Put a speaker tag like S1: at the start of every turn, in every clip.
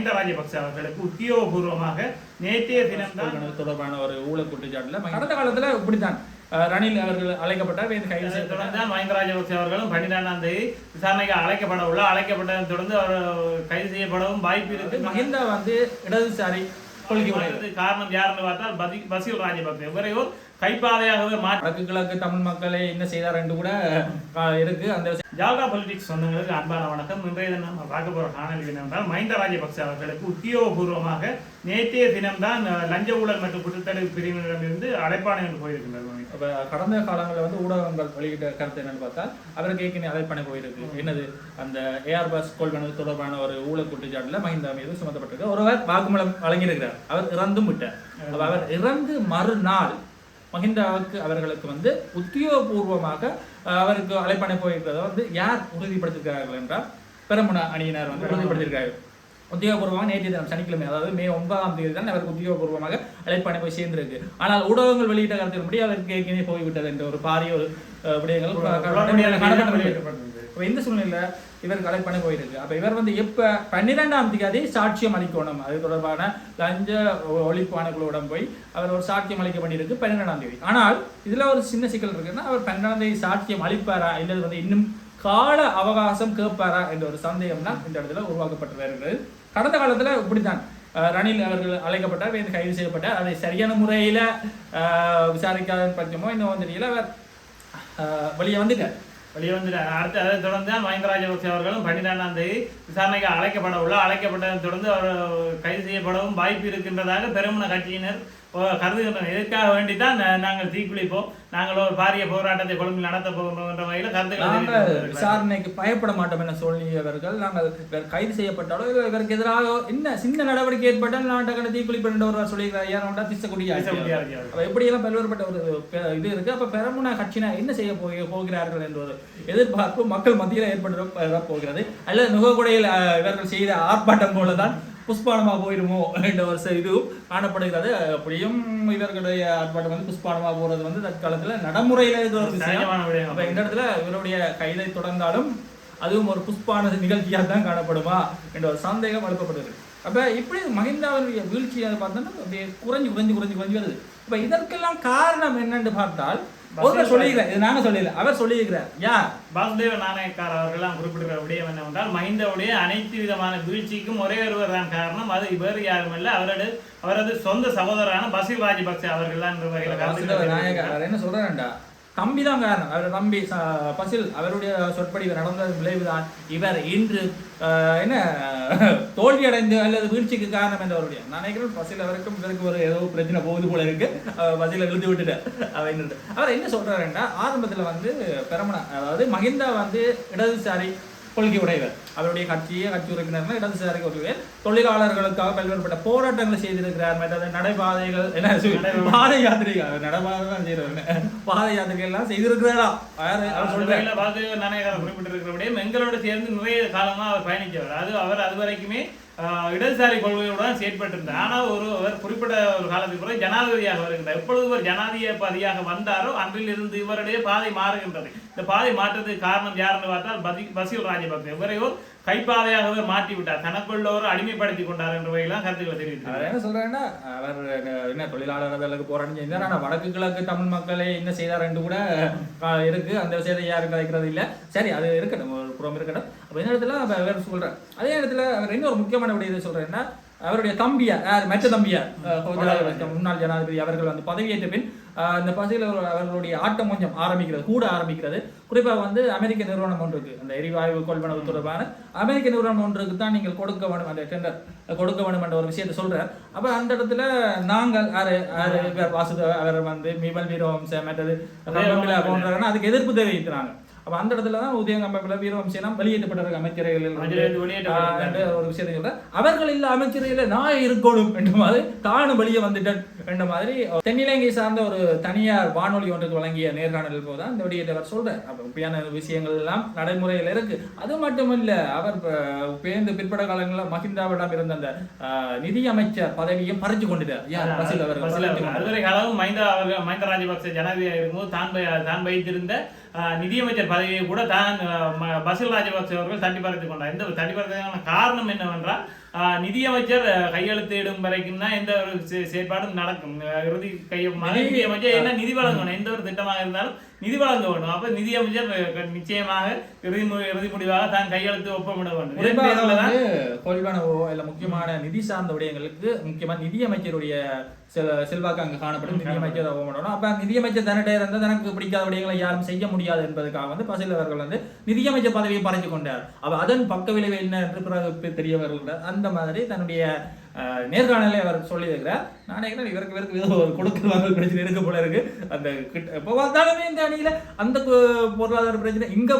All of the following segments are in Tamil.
S1: மஹிந்த ராஜபக்ச அவர்களுக்கு உத்தியோகபூர்வமாக நேற்றைய தினம்தான்
S2: தொடர்பான ஒரு ஊழல் குற்றச்சாட்டுல கடந்த காலத்துல இப்படித்தான் ரணில் அவர்கள் அழைக்கப்பட்டார். கைது
S1: செய்யப்பட்டார். மஹிந்த ராஜபக்ச அவர்களும் 12ஆம் தேதி விசாரணைக்கு அழைக்கப்பட்டதை தொடர்ந்து அவர் கைது செய்யப்படவும் வாய்ப்பு இருக்கு.
S2: மஹிந்தா இடதுசாரி கொள்கை
S1: காரணம் யாருன்னு பார்த்தால் பசில் ராஜபக்ச இவரையோர் கைப்பாதையாகவே
S2: வடக்கு கிழக்கு தமிழ் மக்களை என்ன செய்தார் என்று கூட இருக்கு. அந்த
S1: ஜாகா பொலிட்டிக்ஸ் சொந்தங்களுக்கு அன்பான வணக்கம். இன்றைய தினம் நம்ம பார்க்க போற காணொலி என்னவென்றால் மஹிந்த ராஜபக்ச அவர்களுக்கு உத்தியோகபூர்வமாக நேற்றைய தினம்தான் லஞ்ச ஊழல் மற்றும் குற்றத்தடுப்பு பிரிவினரிடமிருந்து அழைப்பாணை என்று போயிருக்கின்றது.
S2: கடந்த காலங்களில் ஊடகங்கள் வெளியிட்ட கருத்து என்னன்னு பார்த்தால் அவருக்கு ஏற்கனவே அழைப்பாணை போயிருக்கு. என்னது அந்த ஏர்பஸ் கொள்வனவு தொடர்பான ஒரு ஊழல் குற்றச்சாட்டுல மஹிந்தா மீது சுமத்தப்பட்டிருக்கு. ஒருவர் வாக்குமூலம் வழங்கியிருக்கிறார். அவர் இறந்தும் விட்டார். அவர் இறந்து மறுநாள் மஹிந்தாவுக்கு அவர்களுக்கு உத்தியோகபூர்வமாக அவருக்கு அழைப்பாணை போயிருக்கிறத யார் உறுதிப்படுத்திருக்கிறார்கள் என்றால் பெரமுன அணியினர் உறுதிப்படுத்தியிருக்கிறார்கள். உத்தியோகபூர்வமாக நேற்று தினம் சனிக்கிழமை, அதாவது மே 9ஆம் தேதி தான் அவருக்கு உத்தியோகபூர்வமாக அழைப்பாணை போய் சேர்ந்திருக்கு. ஆனால் ஊடகங்கள் வெளியிட்ட கருத்தின்படி அவருக்கு ஏற்கனவே போய்விட்டது என்ற ஒரு பாரிய ஒரு விடயங்கள் இந்த சூழ்நிலை இவருக்கு அழைப்பாணை போயிருக்கு. அப்ப இவர் எப்ப 12ஆம் தேதி சாட்சியம் அளிக்கணும், அது தொடர்பான லஞ்ச ஒழிப்பு ஆணைக்குழுவிடம் போய் அவர் ஒரு சாட்சியம் அளிக்க வேண்டியிருக்கு 12ஆம் தேதி. ஆனால் இதுல ஒரு சின்ன சிக்கல் இருக்குன்னா அவர் 12ஆம் தேதி சாட்சியம் அளிப்பாரா இல்லது இன்னும் கால அவகாசம் கேட்பாரா என்ற ஒரு சந்தேகம் தான் இந்த இடத்துல உருவாக்கப்பட்டு வருகிறது. கடந்த காலத்துல இப்படித்தான் ரணில் அவர்கள் அழைக்கப்பட்டார், கைது செய்யப்பட்டார். அதை சரியான முறையில விசாரிக்காத பட்சமோ இன்னும் தெரியல, அவர் வெளியே வந்துட்டார்.
S1: அடுத்து அதை தொடர்ந்து மஹிந்த ராஜபக்ச அவர்களும் 12ஆம் தேதி விசாரணைக்கு அழைக்கப்பட்டதை தொடர்ந்து அவர் கைது செய்யப்படவும் வாய்ப்பு இருக்கின்றதாக பெருமுன கட்சியினர் கருதுகின்றனர். எதற்காக வேண்டித்தான் நாங்கள் தீக்குளிப்போம், நாங்கள் ஒரு பாரிய போராட்டத்தை கொழும்பில் நடத்த போகின்றோம் என்ற வகையில் கருத்துக்கள்
S2: விசாரணைக்கு பயப்பட மாட்டோம் என சொல்லியவர்கள், நாங்கள் கைது செய்யப்பட்டாலும் இவருக்கு எதிராக என்ன சின்ன நடவடிக்கை ஏற்பட்டால் நாட்டை தீக்குளிப்பு ஒருவர் சொல்லியிருக்கிறார். யாரோட திசக்கூடிய எப்படியெல்லாம் பல்வேறுபட்ட ஒரு இது இருக்கு. அப்ப பெருமுன கட்சியினர் என்ன செய்ய போகிறார்கள் என்ற ஒரு எதிர்பார்ப்பு மக்கள் மத்தியில் ஏற்பட போகிறது. அல்லது நுகக்குடையில் இவர்கள் செய்த ஆர்ப்பாட்டம் போலதான் புஷ்பானமா போயிடுமோ என்ற ஒரு இதுவும் காணப்படுகிறது. அப்படியும் இவர்களுடைய ஆர்ப்பாட்டம் புஷ்பானமா போறது தற்காலத்துல நடைமுறையில இது ஒரு விஷயம். அப்ப இந்த இடத்துல இவருடைய கைதை தொடர்ந்தாலும் அதுவும் ஒரு புஷ்பான நிகழ்ச்சியாக தான் காணப்படுமா என்ற ஒரு சந்தேகம் எழுப்பப்படுது. அப்ப இப்படி மஹிந்தாவுடைய வீழ்ச்சி அதை பார்த்தோம்னா அப்படியே குறைஞ்சு வருது. அப்ப இதற்கெல்லாம் காரணம் என்னன்னு பார்த்தால் அவர் சொல்லியிருக்கிறார். யார்?
S1: வாசுதேவ நாணயக்கார் அவர்கள்லாம் குறிப்பிடுகிற விடயம் என்னவென்றால் மஹிந்தவுடைய அனைத்து விதமான வீழ்ச்சிக்கும் ஒரே ஒருவர் தான் காரணம். அது வேறு யாரும் இல்லை, அவரது சொந்த சகோதரரான பசில் ராஜபக்ச அவர்கள் தான்.
S2: என்ன சொல்றாருண்டா, தம்பி தான் காரணம். அவர் தம்பி பசில் அவருடைய சொற்படி நடந்த விளைவுதான் இவர் இன்று என்ன தோல்வி அடைந்து அல்லது வீழ்ச்சிக்கு காரணம் என்றவருடைய நினைக்கிறேன். பசில் அவருக்கும் இவருக்கு ஒரு ஏதோ பிரச்சனை போகுது போல இருக்கு. பசில இழுத்து விட்டுட்டார். அவர் என்ன சொல்றாருன்னா, ஆரம்பத்துல பெரமுன அதாவது மஹிந்தா இடதுசாரி கொள்கை உடையவர். அவருடைய கட்சி உறுப்பினர்கள் இடதுசாரி கொள்கையர். தொழிலாளர்களுக்காக பல்வேறுபட்ட போராட்டங்களை செய்திருக்கிறார். மற்றது நடைபாதைகள் பாத யாத்திரைகள் பாத யாத்திரைகள் எல்லாம் செய்திருக்கிறாரா
S1: குறிப்பிட்டிருக்கிறபடியும் எங்களோட சேர்ந்து நிறைய காலமா அவர் பயணிக்கிறார். அவர் அது வரைக்குமே இடதுசாரி கொள்கையுடன் செயற்பட்டிருந்தார். ஆனால் அவர் குறிப்பிட்ட ஒரு காலத்துக்கு பிறகு ஜனாதிபதியாக வருகின்றார். எப்பொழுது ஒரு ஜனாதிபதியாக வந்தாரோ அன்றிலிருந்து இவருடைய பாதை மாறுகின்றது. இந்த பாதை மாற்றத்துக்கு காரணம் யாருன்னு பார்த்தால் பசில் ராஜபக்ச இவரையோர் கைப்பாதையாகவே மாற்றி விட்டார், தனக்குள்ளோர் அடிமைப்படுத்தி கொண்டார் என்ற வகையெல்லாம் கருத்துக்களை தெரிவித்தார்.
S2: என்ன சொல்றேன்னா, அவர் என்ன தொழிலாளர்களுக்கு போராட்டம் செய்தார். ஆனால் வடக்கு கிழக்கு தமிழ் மக்களை என்ன செய்தார் என்று கூட இருக்கு. அந்த விஷயத்தை யாரும் கதைக்கிறது இல்லை. சரி, அது இருக்கட்டும், ஒரு புறம் இருக்கட்டும். அப்போ இந்த இடத்துல வேற சொல்றேன். அதே இடத்துல அவர் இன்னொரு முக்கியமான விடயத்தை சொல்றேன்னா, அவருடைய தம்பியார் மற்ற தம்பியார் முன்னாள் ஜனாதிபதி அவர்கள் பதவியேற்ற பின் இந்த பசியில் அவர்களுடைய ஆட்டம் கொஞ்சம் ஆரம்பிக்கிறது. குறிப்பாக அமெரிக்க நிறுவனம் ஒன்றுக்கு, அந்த எரிவாயு கொள்வனவு தொடர்பான அமெரிக்க நிறுவனம் ஒன்றுக்கு தான் நீங்கள் கொடுக்க வேணும், அந்த டெண்டர் கொடுக்க வேணும் என்ற ஒரு விஷயத்தை சொல்றார். அப்ப அந்த இடத்துல நாங்கள் வாசுதேவ அவர் மிமல் வீரவம்ச மற்றது போன்றாங்கன்னா அதுக்கு எதிர்ப்பு தெரிவிக்கிறாங்க. அப்ப அந்த இடத்துல தான் உதயகம்பல வீரவம்சம் வெளியேற்றப்பட்ட அமைச்சர்கள் ஒரு விஷயத்தை சொல்றேன். அவர்கள் இல்ல அமைச்சரையில நான் இருக்கணும் என்ற மாதிரி தானும் வெளியே வந்துட்டேன் என்ற மாதிரி தென்னிலங்கை சார்ந்த ஒரு தனியார் வானொலி ஒன்றுக்கு வழங்கிய நேர்காணலில் போதுதான் இந்த விடயத்தை அவர் சொல்றார். அப்ப உண்மையான விஷயங்கள் எல்லாம் நடைமுறையில் இருக்கு. அது மட்டும் இல்ல, அவர் பேருந்து பிற்பட காலங்களில் மஹிந்தாவிடம் இருந்த அந்த நிதி அமைச்சர் பதவியும் பறிச்சு கொண்டுட்டார்.
S1: அதுவரை காலம் மஹிந்த ராஜபக்ச ஜனாதிபதியாக இருக்கும்போது தான் வைத்திருந்த நிதியமைச்சர் பதவியை கூட தான் பசில் ராஜபக்ச அவர்கள் தட்டி பறித்துக் கொண்டார். இந்த தட்டி பறித்ததற்கான காரணம் என்னவென்றால் நிதியமைச்சர் கையெழுத்திடும் வரைக்கும் தான் எந்த ஒரு செயற்பாடும் நடக்கும். இறுதி நிதியமைச்சர் என்ன நிதி வழங்கணும், எந்த ஒரு திட்டமாக இருந்தாலும் நிதி வழங்க வேண்டும். அப்ப நிதியமைச்சர் நிச்சயமாக இறுதி முடிவாக தான் கையெழுத்து ஒப்பமிட வேண்டும்.
S2: முக்கியமான நிதி சார்ந்த விடயங்களுக்கு முக்கியமா நிதியமைச்சருடைய செல்வாக்கு அங்கு காணப்படும். நிதியமைச்சர் ஒப்பமிடணும். அப்ப நிதியமைச்சர் தன்னிட இருந்தால் தனக்கு பிடிக்காத விடயங்களை யாரும் செய்ய முடியாது என்பதற்காக பசில் அவர்கள் நிதியமைச்சர் பதவியை பறித்து கொண்டார். அப்ப அதன் பக்க விளைவு என்ன என்று பிறகு தெரிய வருகிறார். அந்த மாதிரி தன்னுடைய நேர்காணலை அவர் சொல்லியிருக்கிறார். நான் நினைக்கிறேன் இவருக்கு ஏதோ ஒரு கொடுக்கல் வாங்கல் பிரச்சனை இருக்க போல இருக்கு. அந்த இப்போ பார்த்தாலுமே இந்த அணியில அந்த பொருளாதார பிரச்சனை இந்த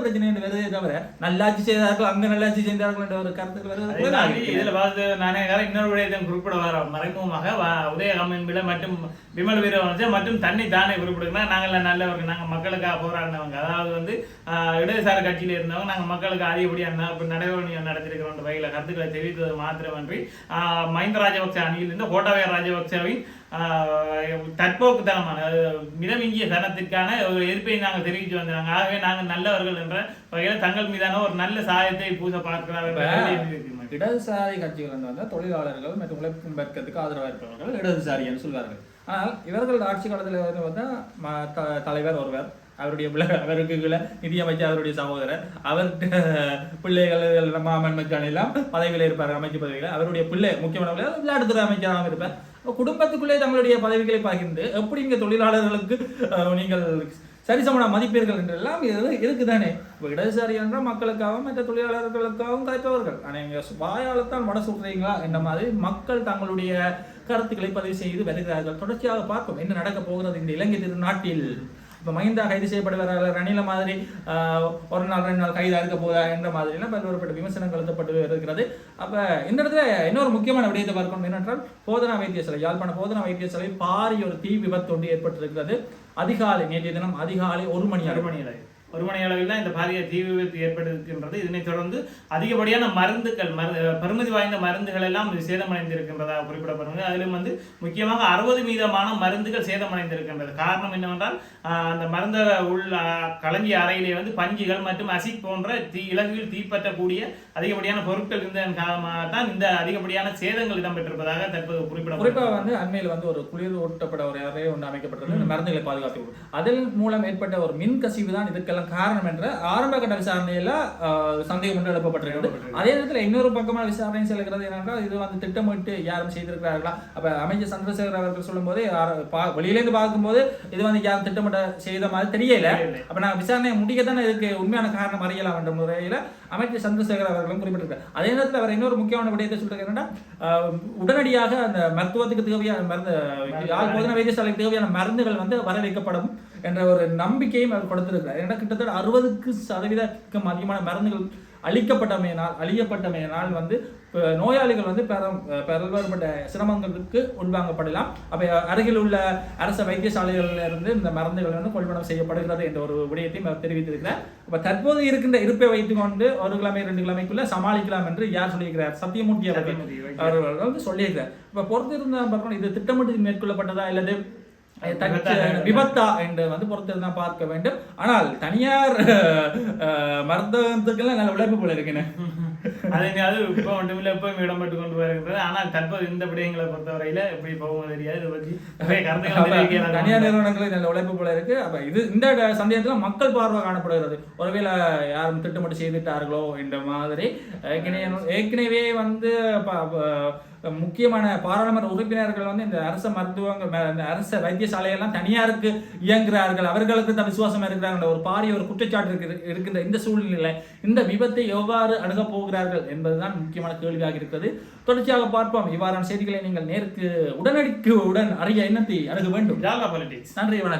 S2: பிரச்சனை வருதே தவிர நல்லாட்சி செய்தார்கள் அங்க நல்லாட்சி செய்தார்கள் என்ற ஒரு கருத்துக்கள் வருது.
S1: இதுல பார்த்து நானே இன்னொரு விடயத்தை குறிப்பிட வர மறைமுகமாக உதயகாமன் பிள்ளை மற்றும் விமல் வீரவன்சன் மற்றும் தன்னை தானே குறிப்பிடுகிறார். நாங்கள் நல்லவர்கள், நாங்கள் மக்களுக்காக போராடினவங்க, அதாவது இடதுசாரி கட்சியில இருந்தவங்க, நாங்கள் மக்களுக்கு அதிகப்படியான நடைபெற நடத்திருக்கிறோம் வகையில கருத்துக்களை தெரிவித்தது மாத்திரமன்றி மஹிந்த ராஜபக்ச அணியில் இருந்த கோட்டாபய ராஜபக்சவின் தற்போக்குத்தனமான மிதமிஞ்சிய தனத்திற்கான ஒரு எதிர்ப்பை நாங்கள் தெரிவித்து வந்தாங்க. ஆகவே நாங்கள் நல்லவர்கள் என்ற வகையில் தங்கள் மீதான ஒரு நல்ல சாயத்தை பூச பார்க்கிறார்கள்.
S2: இடதுசாரி கட்சிகள் தொழிலாளர்கள் மற்றும் உழைப்பு வர்க்கத்துக்கு ஆதரவாக இருப்பவர்கள் இடதுசாரி என்று சொல்வார்கள். ஆனால் இவர்கள் ஆட்சி காலத்தில் தலைவர் ஒருவர், அவருடைய அவருக்கு நிதியமைச்சர், அவருடைய சகோதரர், அவர் பிள்ளைகள் மாமன் மச்சான் எல்லாம் பதவியில் இருப்பார், அமைச்சு பதவியில். அவருடைய பிள்ளை முக்கியமான விளையாட்டுத்துறை அமைச்சராக இருப்பார். குடும்பத்துக்குள்ளே தங்களுடைய பதவிகளை பகிர்ந்து எப்படி இங்கே தொழிலாளர்களுக்கு நீங்கள் சரிசமன மதிப்பீர்கள் என்றெல்லாம் இருக்குதானே. இப்போ இடதுசாரி என்றால் மக்களுக்காகவும் மற்ற தொழிலாளர்களுக்காகவும் காய்ப்பவர்கள். ஆனால் இங்கே வாயால்தான் வட சொல்றீங்களா என்ற மாதிரி மக்கள் தங்களுடைய கருத்துக்களை பதிவு செய்து வருகிறார்கள். தொடர்ச்சியாக பார்ப்போம் என்ன நடக்க போகிறது இந்த இலங்கை திருநாட்டில். இப்போ மஹிந்தா கைது செய்யப்படுவார்கள், ரணில மாதிரி ஒரு நாள் 2 நாள் கைதாக இருக்க போதா என்ற மாதிரிலாம் பல்வேறுபட்ட விமர்சனங்கள் எழுதப்பட்டு இருக்கிறது. அப்போ இந்த இடத்துல இன்னொரு முக்கியமான விடயத்தை பார்க்கணும் என்னென்றால் போதனா வைத்தியசாலை, யாழ்ப்பாண போதனா வைத்தியசாலை பாரிய ஒரு தீ விபத்து ஒன்று ஏற்பட்டிருக்கிறது. அதிகாலை, நேற்றைய தினம் அதிகாலை 1 மணி அளவில்
S1: தான் இந்த பாரிய தீ விபத்து ஏற்பட்டிருக்கின்றது. இதனை தொடர்ந்து அதிகப்படியான மருந்துகள் பெருமதி வாய்ந்த மருந்துகள் எல்லாம் சேதமடைந்திருக்கின்றதாக குறிப்பிடப்படுகிறது. அதிலும் முக்கியமாக 60% மருந்துகள் சேதமடைந்திருக்கின்றது. காரணம் என்னவென்றால் அந்த மருந்த களஞ்சிய அறையிலே பஞ்சுகள் மற்றும் அசிட் போன்ற இலகுவில் தீப்பற்றக்கூடிய அதிகப்படியான பொருட்கள் இருந்ததன் காரணமாக தான் இந்த அதிகப்படியான சேதங்கள் இடம்பெற்றிருப்பதாக தற்போது
S2: குறிப்பாக அண்மையில் ஒரு குளிர் ஊட்டப்பட ஒரு அறை ஒன்று அமைக்கப்பட்டிருந்தது மருந்துகளை பாதுகாத்து. அதன் மூலம் ஏற்பட்ட ஒரு மின் கசிவு தான் இதுக்கெல்லாம் காரணம் என்ற ஆரம்ப கட்ட விசாரணையில சந்தேகம் ஒன்று எழுப்பப்பட்டிருக்கிறது. அதே நேரத்தில் இன்னொரு பக்கமான விசாரணை செல்கிறது என்னென்றால் இது திட்டமிட்டு யாரும் செய்திருக்கிறார்களா. அப்ப அமைச்சர் சந்திரசேகர் அவர்கள் சொல்லும் போது வெளியிலேருந்து பார்க்கும்போது இது யாரும் திட்டமிட்ட செய்த மாதிரி தெரியல. அப்ப நான் விசாரணையை முடிக்கத்தானே இதுக்கு உண்மையான காரணம் அறியலாம் என்ற முறையில அமைச்சர் சந்திரசேகர் அவர்களும் குறிப்பிட்டிருக்கிறார். அதே நேரத்தில் அவர் இன்னொரு முக்கியமான விடயத்தை சொல்றது என்னன்னா உடனடியாக அந்த மருத்துவத்துக்கு தேவையான மருந்து போதனா வைத்தியசாலைக்கு தேவையான மருந்துகள் வர வைக்கப்படும் என்ற ஒரு நம்பிக்கையும் அவர் கொடுத்திருக்கிறார். ஏன்னா கிட்டத்தட்ட 60% அதிகமான மருந்துகள் அழிக்கப்பட்டமையினால் நோயாளிகள் பல்வேறுபட்ட சிரமங்களுக்கு உள்வாங்கப்படலாம். அப்ப அருகில் உள்ள அரச வைத்தியசாலைகளில் இருந்து இந்த மருந்துகள் கொள்வனம் செய்யப்படுகிறது என்ற ஒரு விடயத்தையும் அவர் தெரிவித்திருக்கிறார். அப்ப தற்போது இருக்கின்ற இருப்பை வைத்துக் கொண்டு 1 கிழமை 2 கிழமைக்குள்ள சமாளிக்கலாம் என்று யார் சொல்லியிருக்கிறார்? சத்தியமூர்த்தி அவர்கள் சொல்லியிருக்கிறார். இப்ப பொறுத்திருந்த இது திட்டமிட்டு மேற்கொள்ளப்பட்டதா அல்லது விபத்தா என்று பொறுத்திருந்தா பார்க்க வேண்டும். ஆனால் தனியார் மருத்துவத்துக்கெல்லாம் நல்ல உழைப்பு போல இருக்கேன்.
S1: அது இப்ப மட்டும் இல்ல எப்பவும் இடம்பெற்று கொண்டு வருகின்றது. ஆனால் தற்போது இந்த விடயங்களை பொறுத்தவரையில எப்படி போகும் தெரியாது. இதை பற்றி
S2: தனியார் நிறுவனங்களில் நல்ல உழைப்பு போல இருக்கு. அப்ப இது இந்த சந்தேகத்துல மக்கள் பார்வை காணப்படுகிறது. ஒருவேளை யாரும் திட்டமிட்டு செய்துட்டார்களோ என்ற மாதிரி ஏற்கனவே முக்கியமான பாராளுமன்ற உறுப்பினர்கள் இந்த அரச மருத்துவங்கள் இந்த அரச வைத்தியசாலையெல்லாம் தனியாருக்கு இயங்குகிறார்கள், அவர்களுக்கு தான் விசுவாசம் இருக்கிறார்கள் ஒரு பாரிய ஒரு குற்றச்சாட்டு இருக்கின்ற இந்த சூழ்நிலை இந்த விபத்தை எவ்வாறு அணுகப் போகிறார்கள் என்பதுதான் முக்கியமான கேள்வியாக இருக்கிறது. தொடர்ச்சியாக பார்ப்போம். இவ்வாறான செய்திகளை நீங்கள் நேருக்கு உடன் அறிய எண்ணத்தை அணுக வேண்டும்.
S1: நன்றி, வணக்கம்.